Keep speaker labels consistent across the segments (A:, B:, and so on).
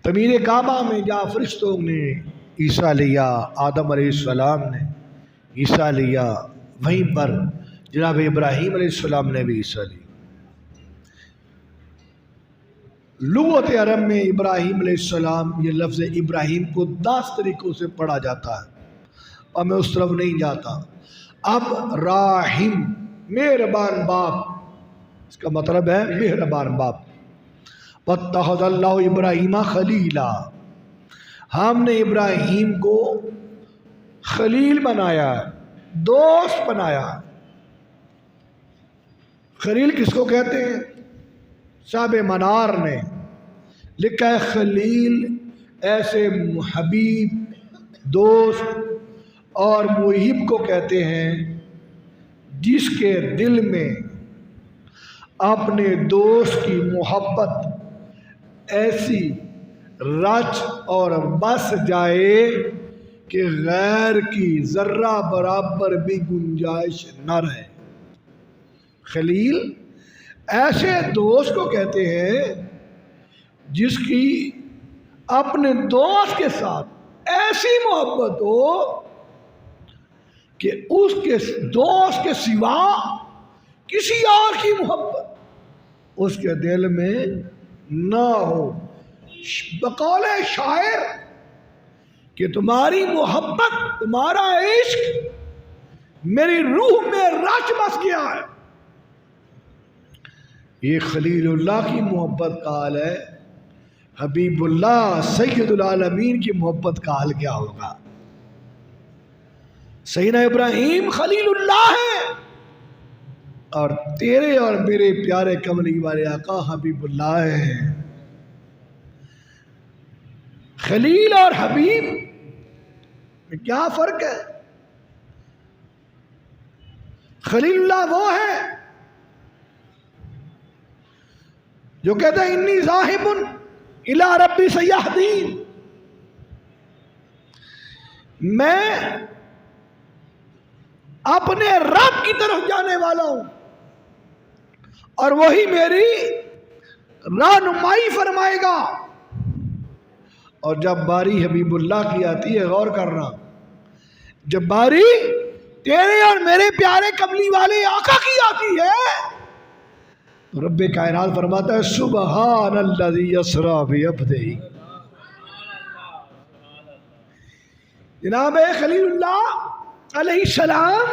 A: تعمیر کعبہ میں جہاں فرشتوں نے عیسیٰ لیا، آدم علیہ السلام نے عیسیٰ لیا، وہیں پر جناب ابراہیم علیہ السلام نے بھی عیسیٰ لی۔ لغت عرب میں ابراہیم علیہ السلام، یہ لفظ ابراہیم کو 10 طریقوں سے پڑھا جاتا ہے اور میں اس طرف نہیں جاتا۔ اب راحم مہربان باپ، اس کا مطلب ہے مہربان باپ۔ وَاتَّخَذَ اللَّهُ إِبْرَاهِيمَ خَلِيلًا، ہم نے ابراہیم کو خلیل بنایا، دوست بنایا۔ خلیل کس کو کہتے ہیں؟ صاحب منار نے لکھا ہے خلیل ایسے حبیب، دوست اور محب کو کہتے ہیں جس کے دل میں اپنے دوست کی محبت ایسی رچ اور بس جائے کہ غیر کی ذرہ برابر بھی گنجائش نہ رہے۔ خلیل ایسے دوست کو کہتے ہیں جس کی اپنے دوست کے ساتھ ایسی محبت ہو کہ اس کے دوست کے سوا کسی اور کی محبت اس کے دل میں نہ ہو۔ بقول شاعر کہ تمہاری محبت، تمہارا عشق میری روح میں رچ بس گیا ہے۔ یہ خلیل اللہ کی محبت کا حال ہے۔ حبیب اللہ سید العالمین کی محبت کا حال کیا ہوگا؟ سیدنا ابراہیم خلیل اللہ ہے اور تیرے اور میرے پیارے کملی والے آقا حبیب اللہ ہیں۔ خلیل اور حبیب میں کیا فرق ہے؟ خلیل اللہ وہ ہے جو کہتا ہے انی ذاہب الی ربی سیہدین، میں اپنے رب کی طرف جانے والا ہوں اور وہی میری رہنمائی فرمائے گا۔ اور جب باری حبیب اللہ کی آتی ہے، غور کرنا، جب باری تیرے اور میرے پیارے کملی والے آقا کی آتی ہے تو رب کائنات فرماتا ہے سبحان الذی اسری بعبدہ۔ جناب خلیل اللہ علیہ السلام،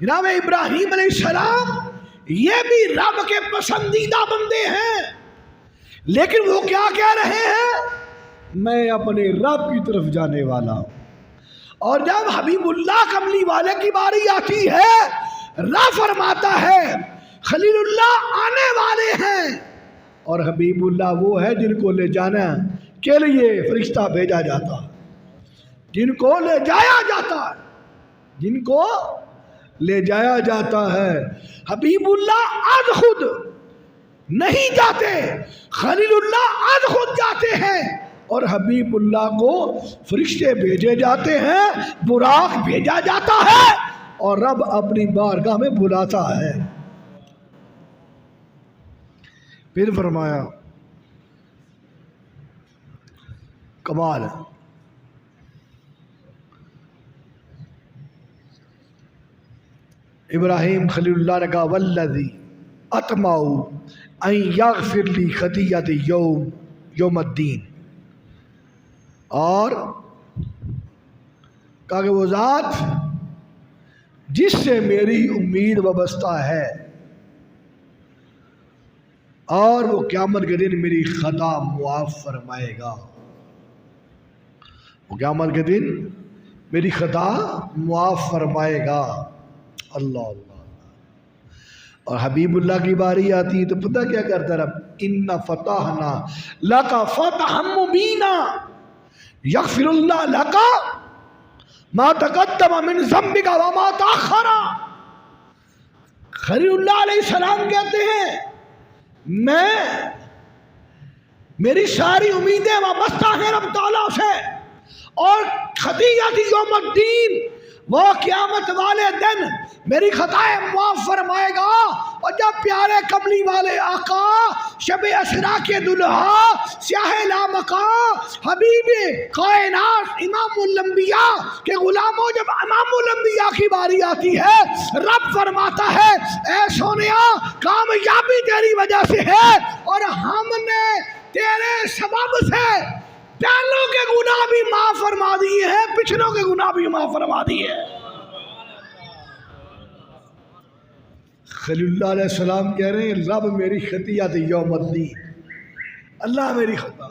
A: جناب ابراہیم علیہ السلام، یہ بھی رب کے پسندیدہ بندے ہیں، لیکن وہ کیا کہہ رہے ہیں؟ میں اپنے رب کی طرف جانے والا ہوں۔ اور جب حبیب اللہ کملی والے کی باری آتی ہے، رب فرماتا ہے خلیل اللہ آنے والے ہیں، اور حبیب اللہ وہ ہے جن کو لے جانا کے لیے فرشتہ بھیجا جاتا ہے، جن کو لے جایا جاتا ہے، جن کو لے جایا جاتا ہے۔ حبیب اللہ از خود نہیں جاتے، خلیل اللہ از خود جاتے ہیں، اور حبیب اللہ کو فرشتے بھیجے جاتے ہیں، براق بھیجا جاتا ہے، اور رب اپنی بارگاہ میں بلاتا ہے۔ پھر فرمایا کمال، ابراہیم خلیل اللہ نے کہا والذی اطمع ان یغفر لی خطیئتی یوم الدین، اور کہا کہ وہ ذات جس سے میری امید وابستہ ہے اور وہ قیامت کے دن میری خطا معاف فرمائے گا، وہ قیامت کے دن میری خطا معاف فرمائے گا۔ اللہ اللہ۔ اور حبیب اللہ کی باری آتی تو پتہ کیا کرتا رب؟ ان فتحنا لک فتحا مبینا یغفر اللہ لک ما تقدم من ذنبک وما تأخر۔ خلیل اللہ علیہ السلام کہتے ہیں میری ساری امیدیں وابستہ ہیں رب تعالیٰ سے، اور خطیئت یوم الدین، وہ قیامت والے دن میری خطائیں معاف فرمائے گا۔ اور جب پیارے کملی والے آقا شب اسرا کے دلہا سیاہ لامکاں حبیب کائنات امام الانبیاء کے غلاموں، جب امام الانبیاء کی باری آتی ہے رب فرماتا ہے اے سونیا کامیابی تیری وجہ سے ہے، اور ہم نے تیرے سبب سے پہلوں کے گناہ بھی معاف فرما دیے ہیں، پچھلوں کے گناہ بھی معاف فرما دیے ہیں۔ خلیل اللہ علیہ السلام کہہ رہے ہیں رب میری خطیئت یوم الدین، اللہ میری خطا۔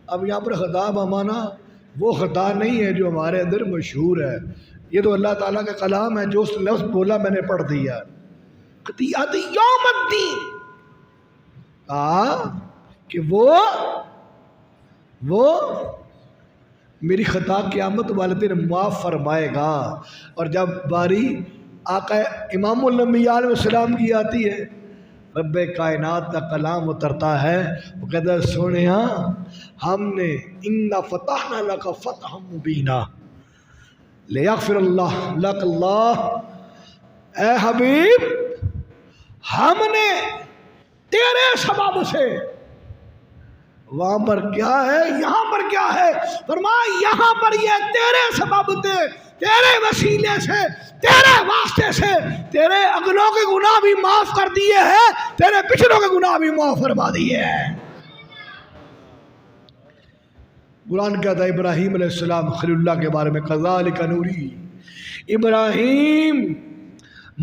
A: اب یہاں پر خطا بمانا وہ خطا نہیں ہے جو ہمارے اندر مشہور ہے، یہ تو اللہ تعالیٰ کا کلام ہے، جو اس لفظ بولا میں نے پڑھ دیا، خطیئت یوم الدین، کہ وہ میری خطا قیامت والے دن معاف فرمائے گا۔ اور جب باری آقا امام الانبیاء علیہ السلام کی آتی ہے، رب کائنات کا کلام اترتا ہے، وہ کہتا ہے سونیا ہم نے انا فتحنا لک فتحا مبینا لیغفر اللہ لک اللہ، اے حبیب ہم نے تیرے سبب سے، وہاں پر کیا ہے یہاں پر کیا ہے، فرمایا یہاں پر یہ تیرے سبب سے، تیرے وسیلے سے، تیرے واسطے سے تیرے اگلوں کے گناہ بھی معاف کر دیے ہیں، تیرے پچھلوں کے گناہ بھی معاف فرما دیے ہیں۔ قرآن کہتا ہے ابراہیم علیہ السلام خلیل اللہ کے بارے میں کذالک نوری ابراہیم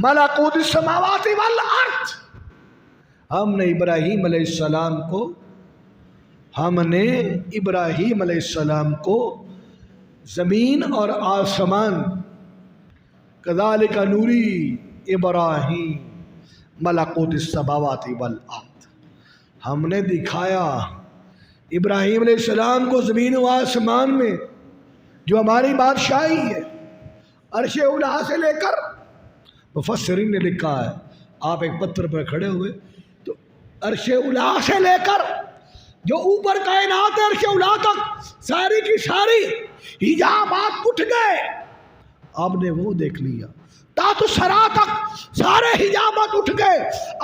A: ملکوت السماوات والارض، ہم نے ابراہیم علیہ السلام کو زمین اور آسمان، کذالک نوری ابراہیم ملکوت السماوات والارض، ہم نے دکھایا ابراہیم علیہ السلام کو زمین و آسمان میں جو ہماری بادشاہی ہے، عرش اولیٰ سے لے کر، مفسرین نے لکھا ہے آپ ایک پتھر پر کھڑے ہوئے تو عرش اولیٰ سے لے کر جو اوپر کائنات ہے عرش اولیٰ تک ساری کی ساری حجابات اٹھ گئے، آپ نے وہ دیکھ لیا، تحت الثری تک سارے حجابات اٹھ گئے،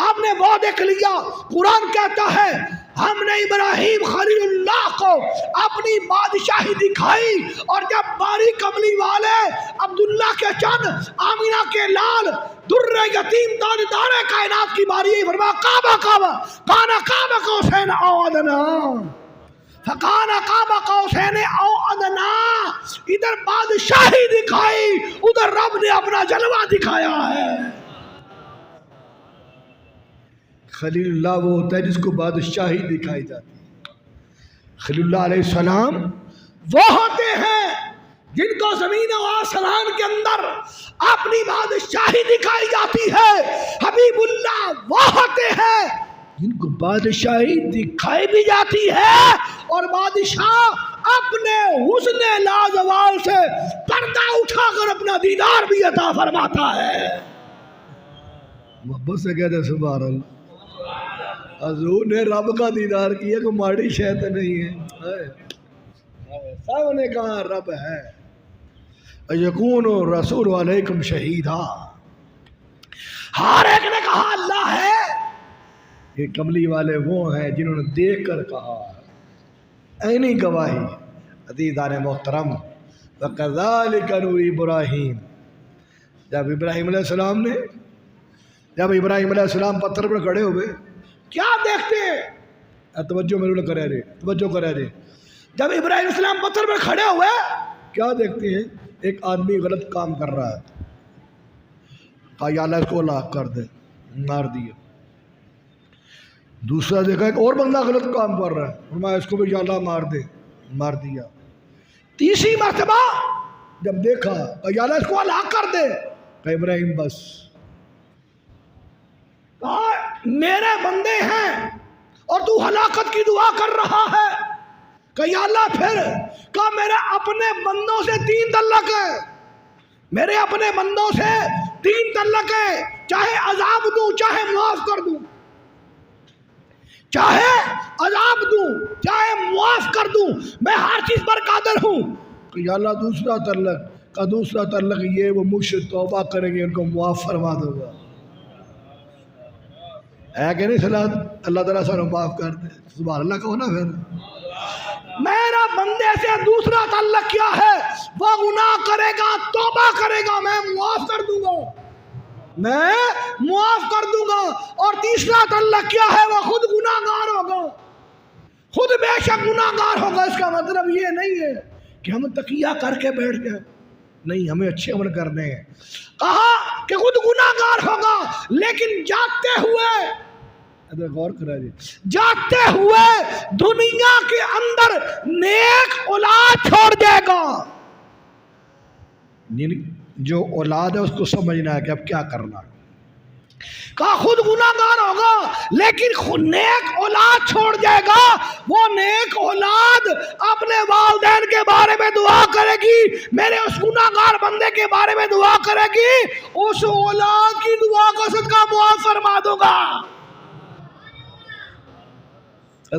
A: آپ نے وہ دیکھ لیا۔ قرآن کہتا ہے ہم نے ابراہیم خلیل اللہ کو اپنی بادشاہی دکھائی، اور جب باری کملی والے عبداللہ کے چند آمینہ کے لال در یتیم تاجدار کائنات کی باری ہے، فرمایا کعبہ کانا قاب قوسین او ادنا، فکان قاب قوسین او ادنا، ادھر بادشاہی دکھائی، ادھر رب نے اپنا جلوہ دکھایا ہے۔ خلیل اللہ وہ ہوتا ہے جس کو بادشاہی دکھائی جاتی ہے، خلیل اللہ علیہ السلام وہ ہوتے ہیں جن کو زمین و آسمان کے اندر اپنی بادشاہی دکھائی جاتی ہے، حبیب اللہ وہ ہوتے ہیں جن کو بادشاہی دکھائی بھی جاتی ہے اور بادشاہ اپنے حسن لازوال سے پردہ اٹھا کر اپنا دیدار بھی عطا فرماتا ہے۔ محبت سے کہتے ہیں سبحان اللہ، حضور نے رب کا دیدار کیا، کوئی ماڑی شے تو نہیں ہے، سب نے کہا رب ہے۔ یکون رسول علیکم شہیدا، ہر ایک نے کہا اللہ ہے۔ یہ کملی والے وہ ہیں جنہوں نے دیکھ کر کہا، عینی گواہی۔ عزیزان محترم، وَكَذَلِكَ نُورِ ابراہیم، جب ابراہیم علیہ السلام پتھر پر کھڑے ہوئے کیا دیکھتے ہیں؟ توجہ میرے کرے رہے، توجہ کرے رہے، جب ابراہیم علیہ السلام پتھر پر کھڑے ہوئے کیا دیکھتے ہیں؟ ایک آدمی غلط کام کر رہا ہے، کہا یا اللہ اس کو ہلاک کر دے، مار دیا۔ دوسرا دیکھا ایک اور بندہ غلط کام کر رہا ہے، فرمایا اس کو بھی یا اللہ مار دے، مار دیا۔ تیسری مرتبہ جب دیکھا کہا یا اللہ اس کو ہلاک کر دے، کہا ابراہیم بس، کہا میرے بندے ہیں اور تو ہلاکت کی دعا کر رہا ہے، کہا یا اللہ پھر، کہا میرے اپنے بندوں سے 3 تعلق ہے، میرے اپنے بندوں سے 3 تعلق ہے، چاہے عذاب دوں چاہے معاف کر دوں، چاہے عذاب دوں چاہے معاف کر دوں، میں ہر چیز پر قادر ہوں۔ کہ یا اللہ دوسرا تعلق، کا دوسرا تعلق یہ وہ مجھ سے توبہ کریں گے ان کو معاف فرما دوں گا، ہے کہ نہیں؟ صلاح اللہ تعالیٰ سارا معاف کر دے، سبحان اللہ کہو نا پھر۔ میرا بندے سے دوسرا تعلق کیا ہے؟ وہ گناہ کرے گا، توبہ کرے گا، میں معاف کر دوں گا، میں معاف کر دوں گا۔ اور تیسرا تعلق کیا ہے؟ وہ خود گناہ گار ہوگا، خود بے شک گناہ گار ہوگا۔ اس کا مطلب یہ نہیں ہے کہ ہم تقیہ کر کے بیٹھ جائیں، نہیں، ہمیں اچھے عمل کرنے ہیں۔ کہا کہ خود گناہ گار ہوگا لیکن جاتے ہوئے، غور کرا جی، جاتے ہوئے دنیا کے اندر نیک اولاد چھوڑ دے گا۔ جو اولاد ہے اس کو سمجھنا ہے کہ اب کیا کرنا ہے۔ کہا خود گناہ گار ہوگا لیکن خود نیک اولاد چھوڑ جائے گا۔ وہ نیک اولاد اپنے والدین کے بارے میں دعا کرے گی، میرے اس گناہ گار بندے کے بارے میں دعا کرے گی، اس اولاد کی دعا کو صدقہ معاف فرما دوں گا۔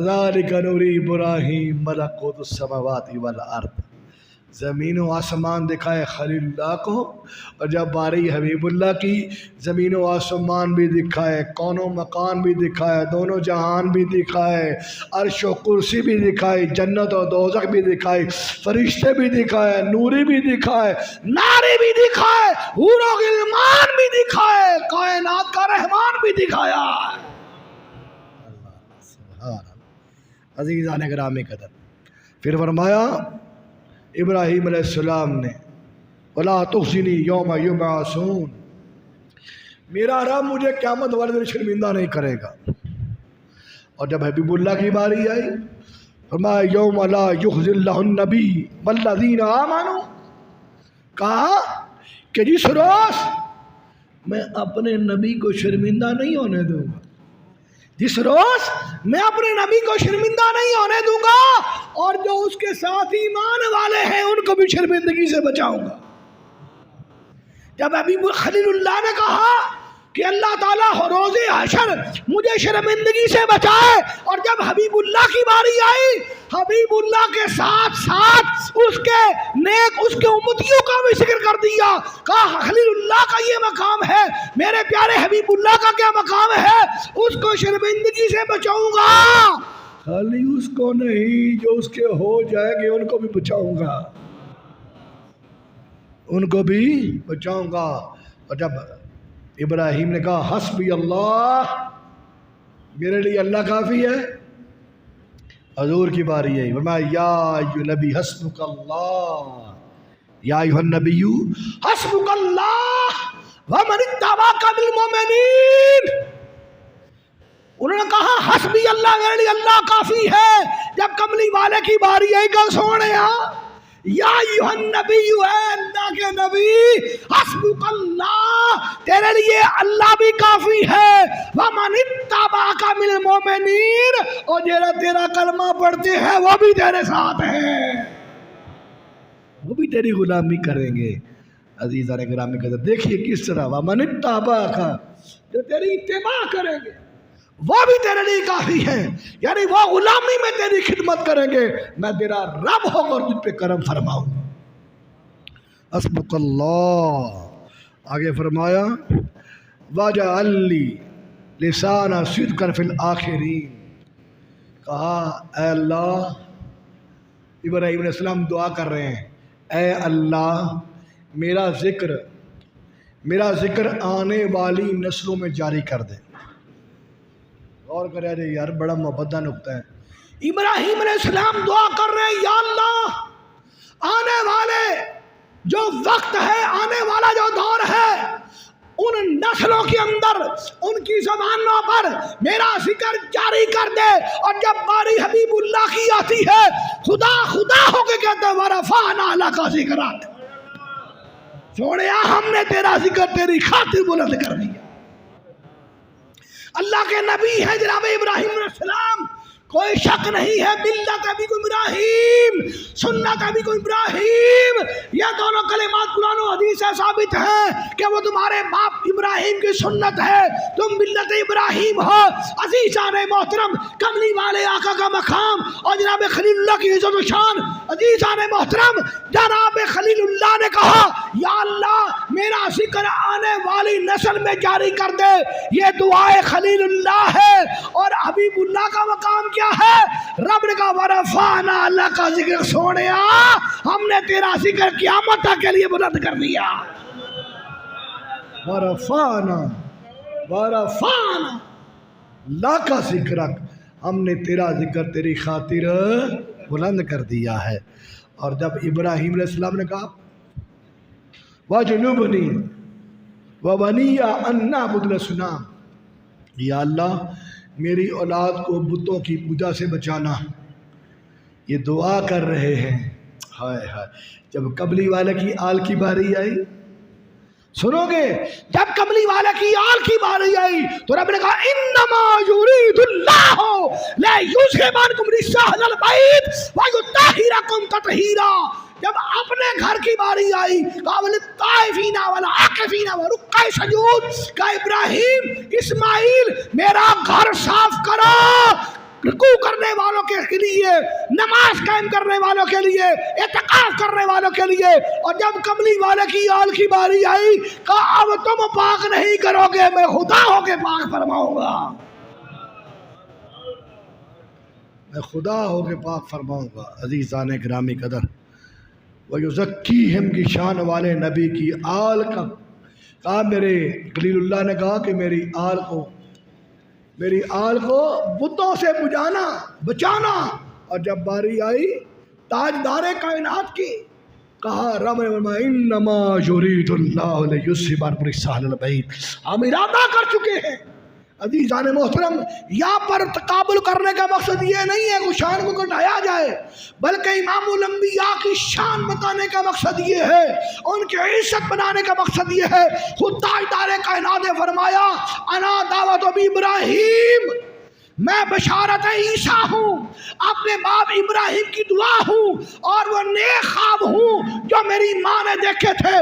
A: ذالک نوری ابراہیم ملکوت السماوات والارض، زمین و آسمان دکھائے خلیل اللہ کو، اور جب باری حبیب اللہ کی، زمین و آسمان بھی دکھائے، کون و مکان بھی دکھائے، دونوں جہان بھی دکھائے، عرش و کرسی بھی دکھائی، جنت و دوزخ بھی دکھائی، فرشتے بھی دکھائے، نوری بھی دکھائے، ناری بھی دکھائے، حور و غلمان بھی دکھائے، کائنات کا رحمان بھی دکھایا۔ عزیزان گرامی قدر، پھر فرمایا ابراہیم علیہ السلام نے، وَلَا تُخْزِنِي يَوْمَ يُبْعَثُونَ، میرا رب مجھے قیامت والے دن شرمندہ نہیں کرے گا۔ اور جب حبیب اللہ کی باری آئی، فرمایا یوم لا یخزی اللہ النبی والذین آمنوا، کہا کہ جس روز میں اپنے نبی کو شرمندہ نہیں ہونے دوں گا، جس روز میں اپنے نبی کو شرمندہ نہیں ہونے دوں گا، اور جو اس کے ساتھ ایمان والے ہیں ان کو بھی شرمندگی سے بچاؤں گا۔ جب حبیب خلیل اللہ نے کہا کہ اللہ تعالیٰ روز حشر مجھے شرمندگی سے بچائے، اور جب حبیب اللہ کی باری آئی، حبیب اللہ کے ساتھ ساتھ اس کے نیک، اس کے امتیوں کا بھی ذکر کر دیا۔ کہا خلیل اللہ کا یہ مقام ہے، میرے پیارے حبیب اللہ کا کیا مقام ہے؟ اس کو شرمندگی سے بچاؤں گا، خالی اس کو نہیں، جو اس کے ہو جائیں گے ان کو بھی بچاؤں گا، ان کو بھی بچاؤں گا۔ اور جب ابراہیم نے کہا حسبی اللہ، میرے لیے اللہ کافی ہے، حضور کی باری ہے، فرمایا یا ایھا نبی حسبک اللہ، یا ایھا النبی حسبک اللہ ومن اتبعک من المؤمنین۔ انہوں نے کہا حسبی اللہ، میرے لیے اللہ کافی ہے۔ جب کملی والے کی باری آئی، کہ سونے یا ایھا النبی، اے اللہ کے نبی، حسبک اللہ، تیرے لیے اللہ بھی کافی ہے، ومن اتبعک من المؤمنین، اور جنہاں تیرا کلمہ پڑھتے ہیں وہ بھی تیرے ساتھ ہیں، وہ بھی تیری غلامی کریں گے۔ عزیزان گرامی قدر، دیکھیے کس طرح ومن اتبعک، جو تیری اتباع کریں گے وہ بھی تیرے لیے کافی ہے، یعنی وہ غلامی میں تیری خدمت کریں گے، میں تیرا رب ہوں اور تجھ پہ کرم فرماؤں۔ حسبک اللہ، آگے فرمایا وَاجْعَلْ لِي لِسَانَ صِدْقٍ فِي الْآخِرِينَ، کہا اے اللہ، ابراہیم علیہ السلام دعا کر رہے ہیں، اے اللہ میرا ذکر آنے والی نسلوں میں جاری کر دے۔ اور کرے یار، بڑا محبت کا نقطہ ہے۔ ابراہیم علیہ السلام دعا کر رہے ہیں، یا اللہ آنے والے جو وقت ہے، آنے والا جو دور ہے، ان نسلوں کے اندر، ان کی زبانوں پر میرا ذکر جاری کر دے۔ اور جب باری حبیب اللہ کی آتی ہے، خدا خدا ہو کے کہتے ہیں وَرَفَعْنَا لَكَ ذِكْرَكَ، سوڑیا ہم نے تیرا ذکر تیری خاطر بلند کر دیا۔ اللہ کے نبی ہے جناب ابراہیم علیہ السلام، کوئی شک نہیں ہے، ملت ابی کو ابراہیم، سنت ابی کو ابراہیم، یہ دونوں کلمات قرآن و حدیث سے ثابت ہیں کہ وہ تمہارے باپ ابراہیم کی سنت ہے، تم ملت ابراہیم ہو۔ عزیزان محترم، کملی والے آقا کا مقام اور جناب خلیل اللہ کی عزت و شان، عزیزان محترم، جناب خلیل اللہ نے کہا یا اللہ میرا ذکر آنے والی نسل میں جاری کر دے، یہ دعائے خلیل اللہ ہے۔ اور حبیب اللہ کا مقام کیا ہے؟ رب نے کہا وَرَفَعْنَا لَكَ ذکر سونیا ہم نے تیرا ذکر قیامت کے لیے بلند کر دیا. ورفعنا لَكَ ذِكْرَكَ، ہم نے تیرا ذکر تیری خاطر بلند کر دیا ہے. اور جب ابراہیم علیہ السلام نے کہا وَجُنُبْنِي وَبَنِيَّ أَن نَّعْبُدَ الْأَصْنَامَ، یا اللہ میری اولاد کو بتوں کی پوجا سے بچانا، یہ دعا کر رہے ہیں. ہائے ہائے، جب قبلی والے کی آل کی باری آئی، سنو گے، جب کملی والے کی آل کی باری آئی تو رب نے کہا انما یرید اللہ لیذھبنکم رجس اہل البیت ویطہرکم تطہیرا. جب اپنے گھر کی باری آئی قابل الطائفین والعاکفین ورکع سجود، کہ ابراہیم اسماعیل میرا گھر صاف کرو، رکوع کرنے والوں کے لیے، نماز قائم کرنے والوں کے لیے، اعتکاف کرنے والوں کے لیے. اور جب کملی والے کی آل کی باری آئی کہا اب تم پاک نہیں کرو گے، میں خدا ہو کے پاک فرماؤں گا، میں خدا ہو کے پاک فرماؤں گا. عزیزان گرامی قدر، وَيُزَكِّيهِمْ کی شان والے نبی کی آل کا کہا، میرے خلیل اللہ نے کہا کہ میری آل کو بتوں سے بچانا. اور جب باری آئی تاجدار کائنات کی، کہا رب انما یرید اللہ لیذھبنکم رجس اہل البیت، ہم ارادہ کر چکے ہیں. عزیزان محترم، یہاں پر تقابل کرنے کا مقصد یہ نہیں ہے کہ شان کو گھٹایا جائے، بلکہ امام الانبیاء کی شان بتانے کا مقصد یہ ہے، ان کی عزت بنانے کا مقصد یہ ہے. خود تاجدار کائنات نے فرمایا انا دعوت ابی ابراہیم، میں بشارت عیسیٰ ہوں، اپنے باپ ابراہیم کی دعا ہوں، اور وہ نیک خواب ہوں جو میری ماں نے دیکھے تھے.